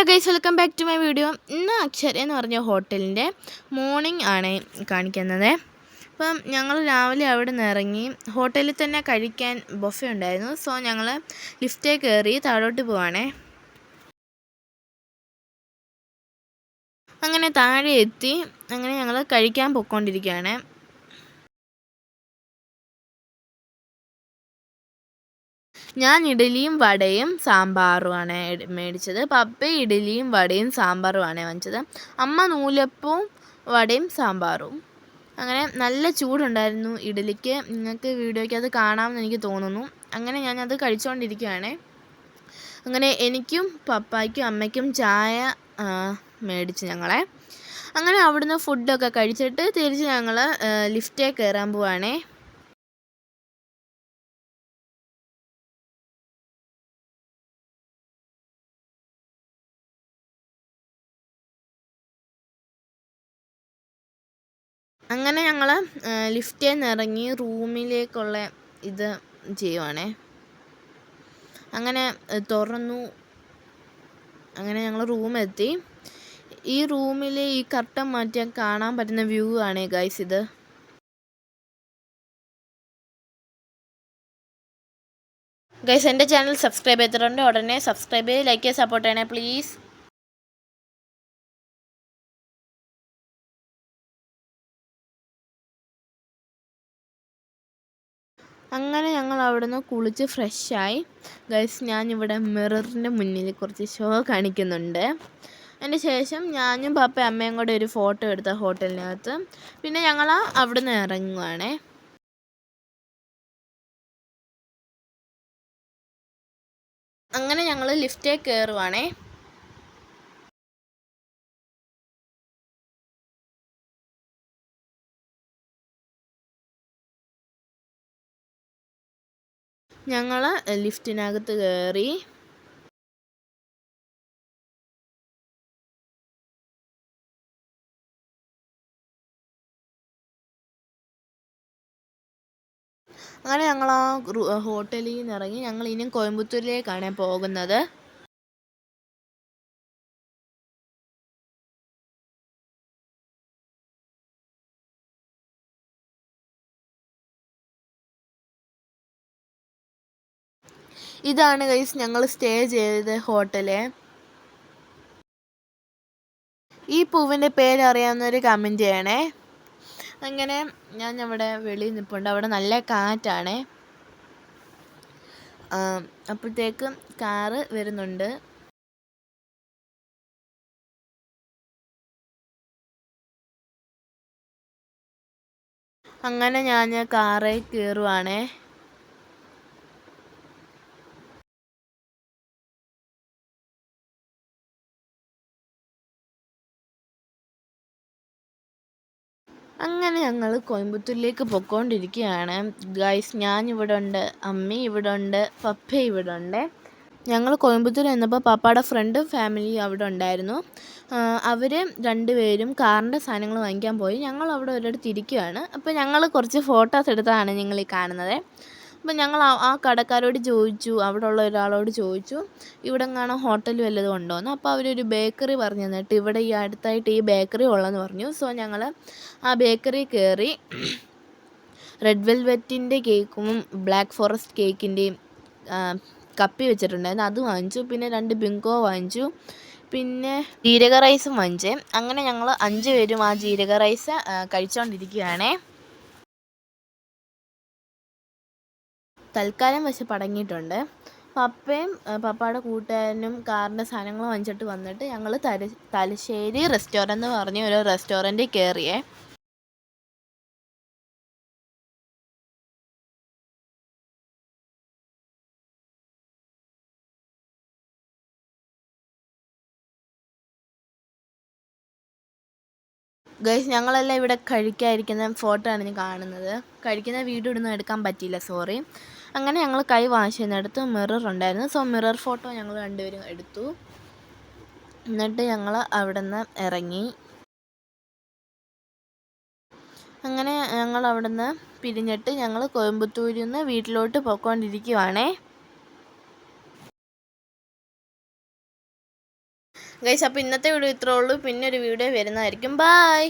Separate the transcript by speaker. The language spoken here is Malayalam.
Speaker 1: Hello guys, welcome back to my video. ഇന്ന് അക്ഷര എന്ന് പറഞ്ഞ ഹോട്ടലിൻ്റെ മോർണിംഗ് ആണ് കാണിക്കുന്നത്. അപ്പം ഞങ്ങൾ രാവിലെ അവിടെ നിന്ന് ഇറങ്ങി. ഹോട്ടലിൽ തന്നെ കഴിക്കാൻ ബൊഫെ ഉണ്ടായിരുന്നു. സോ ഞങ്ങൾ ലിഫ്റ്റേ കയറി താഴോട്ട് പോവാണേ. അങ്ങനെ താഴെ എത്തി. അങ്ങനെ ഞങ്ങൾ കഴിക്കാൻ പൊയ്ക്കൊണ്ടിരിക്കുകയാണ്. ഞാൻ ഇഡലിയും വടയും സാമ്പാറുമാണ് മേടിച്ചത്. പപ്പ ഇഡലിയും വടയും സാമ്പാറുമാണ് വാങ്ങിച്ചത്. അമ്മ നൂലപ്പവും വടയും സാമ്പാറും. അങ്ങനെ നല്ല ചൂടുണ്ടായിരുന്നു ഇഡലിക്ക്. നിങ്ങൾക്ക് വീഡിയോയ്ക്ക് അത് കാണാമെന്ന് എനിക്ക് തോന്നുന്നു. അങ്ങനെ ഞാനത് കഴിച്ചുകൊണ്ടിരിക്കുകയാണ്. അങ്ങനെ എനിക്കും പപ്പായ്ക്കും അമ്മയ്ക്കും ചായ മേടിച്ച് ഞങ്ങളെ. അങ്ങനെ അവിടുന്ന് ഫുഡൊക്കെ കഴിച്ചിട്ട് തിരിച്ച് ഞങ്ങൾ ലിഫ്റ്റേ കയറാൻ പോവാണേ. അങ്ങനെ ഞങ്ങൾ ലിഫ്റ്റിൽ നിന്ന് ഇറങ്ങി റൂമിലേക്കുള്ള ഇത് ചെയ്യുവാണേ. അങ്ങനെ തുറന്നു. അങ്ങനെ ഞങ്ങൾ റൂമെത്തി. ഈ റൂമിൽ ഈ കർട്ടൻ മാറ്റിയാൽ കാണാൻ പറ്റുന്ന വ്യൂ ആണ് ഗൈസ് ഇത്. ഗൈസ്, എൻ്റെ ചാനൽ സബ്സ്ക്രൈബ് ചെയ്തിട്ടുണ്ട്. ഉടനെ സബ്സ്ക്രൈബ് ചെയ്ത് ലൈക്ക് ചെയ്ത് സപ്പോർട്ട് ചെയ്യണേ പ്ലീസ്. അങ്ങനെ ഞങ്ങൾ അവിടെ നിന്ന് കുളിച്ച് ഫ്രഷായി. ഗൈസ്, ഞാനിവിടെ മിററിൻ്റെ മുന്നിൽ കുറച്ച് ഷോ കാണിക്കുന്നുണ്ട്. അതിന് ശേഷം ഞാനും പപ്പയും അമ്മയും കൂടെ ഒരു ഫോട്ടോ എടുത്ത ഹോട്ടലിനകത്ത്. പിന്നെ ഞങ്ങൾ അവിടെ നിന്ന് ഇറങ്ങുവാണേ. അങ്ങനെ ഞങ്ങൾ ലിഫ്റ്റേ കയറുവാണേ. ഞങ്ങൾ ലിഫ്റ്റിനകത്ത് കയറി. അങ്ങനെ ഞങ്ങൾ ആ ഹോട്ടലിൽ നിന്ന് ഇറങ്ങി. ഞങ്ങൾ ഇനിയും കോയമ്പത്തൂരിലേക്കാണ് പോകുന്നത്. ഇതാണ് ഗൈസ് ഞങ്ങൾ സ്റ്റേ ചെയ്ത ഹോട്ടല്. ഈ പൂവിൻ്റെ പേരറിയാവുന്നവർ കമൻറ്റ് ചെയ്യണേ. അങ്ങനെ ഞാൻ അവിടെ വെളിയിൽ നിൽപ്പുണ്ട്. അവിടെ നല്ല കാറ്റാണ്. അപ്പോഴത്തേക്കും കാറ് വരുന്നുണ്ട്. അങ്ങനെ ഞാൻ കാറിൽ കയറുവാണേ. അങ്ങനെ ഞങ്ങൾ കോയമ്പത്തൂരിലേക്ക് പൊയ്ക്കൊണ്ടിരിക്കുകയാണ്. ഗൈസ്, ഞാനിവിടെ ഉണ്ട്, അമ്മി ഇവിടെ ഉണ്ട്, പപ്പ ഇവിടെ ഉണ്ട്. ഞങ്ങൾ കോയമ്പത്തൂർ എന്നപ്പോൾ പപ്പയുടെ ഫ്രണ്ടും ഫാമിലി അവിടെ ഉണ്ടായിരുന്നു. അവർ രണ്ടുപേരും കാറിൻ്റെ സാധനങ്ങൾ വാങ്ങിക്കാൻ പോയി. ഞങ്ങൾ അവിടെ ഒരിടത്ത് ഇരിക്കുകയാണ്. അപ്പോൾ ഞങ്ങൾ കുറച്ച് ഫോട്ടോസ് എടുത്തതാണ് നിങ്ങൾ ഈ കാണുന്നത്. അപ്പോൾ ഞങ്ങൾ ആ കടക്കാരോട് ചോദിച്ചു, അവിടെ ഉള്ള ഒരാളോട് ചോദിച്ചു ഇവിടെ എങ്ങാനും ഹോട്ടൽ വല്ലതും ഉണ്ടോയെന്ന്. അപ്പോൾ അവരൊരു ബേക്കറി പറഞ്ഞു തന്നിട്ട് ഇവിടെ ഈ അടുത്തായിട്ട് ഈ ബേക്കറി ഉള്ളതെന്ന് പറഞ്ഞു. സോ ഞങ്ങൾ ആ ബേക്കറി കയറി. റെഡ് വെൽവെറ്റിൻ്റെ കേക്കും ബ്ലാക്ക് ഫോറസ്റ്റ് കേക്കിൻ്റെയും കപ്പി വെച്ചിട്ടുണ്ടായിരുന്നു, അത് വാങ്ങിച്ചു. പിന്നെ 2 ബിങ്കോ വാങ്ങിച്ചു. പിന്നെ ജീരക റൈസും വാങ്ങിച്ചേ. അങ്ങനെ ഞങ്ങൾ 5 പേരും ആ ജീരക റൈസ് കഴിച്ചുകൊണ്ടിരിക്കുകയാണേ. തൽക്കാലം വിശപ്പടങ്ങിയിട്ടുണ്ട്. പപ്പയും പപ്പയുടെ കൂട്ടുകാരനും കാറിൻ്റെ സാധനങ്ങൾ വാങ്ങിച്ചിട്ട് വന്നിട്ട് ഞങ്ങൾ തലശ്ശേരി റെസ്റ്റോറൻ്റ് എന്ന് പറഞ്ഞ ഒരു റെസ്റ്റോറൻറ്റിൽ കയറിയേ. ഗൈസ്, ഞങ്ങളെല്ലാം ഇവിടെ കഴിക്കാതിരിക്കുന്ന ഫോട്ടോ ആണ് ഞാൻ കാണുന്നത്. കഴിക്കുന്ന വീഡിയോ ഒന്നും എടുക്കാൻ പറ്റിയില്ല, സോറി. അങ്ങനെ ഞങ്ങൾ കൈ വാഷ് ചെയ്യുന്നിടത്ത് മിറർ ഉണ്ടായിരുന്നു. സോ മിറർ ഫോട്ടോ ഞങ്ങൾ രണ്ടുപേരും എടുത്തു. എന്നിട്ട് ഞങ്ങൾ അവിടെ നിന്ന് ഇറങ്ങി. അങ്ങനെ ഞങ്ങൾ അവിടെ നിന്ന് പിരിഞ്ഞിട്ട് ഞങ്ങൾ കോയമ്പത്തൂരിൽ നിന്ന് വീട്ടിലോട്ട് പോയിക്കൊണ്ടിരിക്കുവാണേ. ഗൈസ് അപ്പോൾ ഇന്നത്തെ വീഡിയോ ഇത്രേ ഉള്ളൂ. പിന്നെ ഒരു വീഡിയോ വരുന്നതായിരിക്കും. ബായ്.